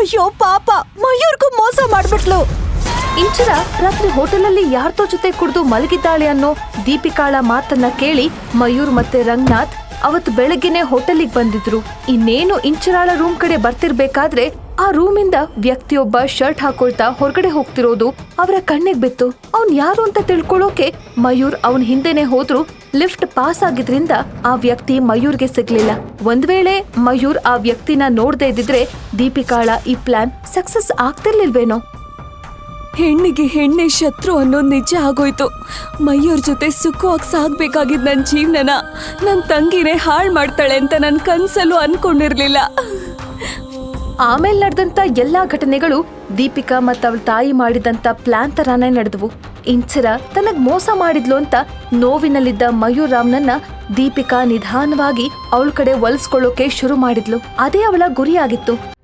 ಅಯ್ಯೋ ಪಾಪ, ಮಯೂರ್ಗೂ ಮೋಸ ಮಾಡ್ಬಿಟ್ಲು. ಇಂಚರ ರಾತ್ರಿ ಹೋಟೆಲಲ್ಲಿ ಯಾರ್ದೋ ಜೊತೆ ಕುಡಿದು ಮಲಗಿದ್ದಾಳೆ ಅನ್ನೋ ದೀಪಿಕಾಳ ಮಾತನ್ನ ಕೇಳಿ ಮಯೂರ್ ಮತ್ತೆ ರಂಗನಾಥ್ ಅವತ್ತು ಬೆಳಗ್ಗೆನೆ ಹೋಟೆಲಿಗೆ ಬಂದಿದ್ರು. ಇನ್ನೇನು ಇಂಚರಾಳ ರೂಮ್ ಕಡೆ ಬರ್ತಿರ್ಬೇಕಾದ್ರೆ ಆ ರೂಮಿಂದ ವ್ಯಕ್ತಿಯೊಬ್ಬ ಶರ್ಟ್ ಹಾಕೊಳ್ತಾ ಹೊರಗಡೆ ಹೋಗ್ತಿರೋದು ಅವರ ಕಣ್ಣಿಗೆ ಬಿತ್ತು. ಅವ್ನ್ ಯಾರು ಅಂತ ತಿಳ್ಕೊಳ್ಳೋಕೆ ಮಯೂರ್ ಅವನ್ ಹಿಂದೆನೆ ಹೋದ್ರು. ಲಿಫ್ಟ್ ಪಾಸ್ ಆಗಿದ್ರಿಂದ ಆ ವ್ಯಕ್ತಿ ಮಯೂರ್ಗೆ ಸಿಗ್ಲಿಲ್ಲ. ಒಂದ್ ವೇಳೆ ಮಯೂರ್ ಆ ವ್ಯಕ್ತಿನ ನೋಡ್ದೇ ಇದ್ದಿದ್ರೆ ದೀಪಿಕಾಳ ಈ ಪ್ಲಾನ್ ಸಕ್ಸಸ್ ಆಗ್ತಿರ್ಲಿಲ್ವೇನೋ. ಹೆಣ್ಣಿಗೆ ಹೆಣ್ಣೆ ಶತ್ರು ಅನ್ನೋದು ನಿಜ ಆಗೋಯ್ತು. ಮಯೂರ್ ಜೊತೆ ಸುಖವಾಗಿ ಸಾಗ್ಬೇಕಾಗಿದ್ ನನ್ ಜೀವನನ ನನ್ ತಂಗಿನೇ ಹಾಳ್ ಮಾಡ್ತಾಳೆ ಅಂತ ನನ್ ಕನ್ಸಲ್ಲೂ ಅನ್ಕೊಂಡಿರ್ಲಿಲ್ಲ. ಆಮೇಲೆ ನಡೆದಂತ ಎಲ್ಲಾ ಘಟನೆಗಳು ದೀಪಿಕಾ ಮತ್ತ ಅವಳ ತಾಯಿ ಮಾಡಿದಂತ ಪ್ಲಾನ್ ತರಾನೇ ನಡೆದವು. ಇಂಚರ ತನಗ್ ಮೋಸ ಮಾಡಿದ್ಲು ಅಂತ ನೋವಿನಲ್ಲಿದ್ದ ಮಯೂರ್ ರಾಮ್ನನ್ನ ದೀಪಿಕಾ ನಿಧಾನವಾಗಿ ಅವಳ ಕಡೆ ಒಲಿಸ್ಕೊಳ್ಳೋಕೆ ಶುರು ಮಾಡಿದ್ಲು. ಅದೇ ಅವಳ ಗುರಿಯಾಗಿತ್ತು.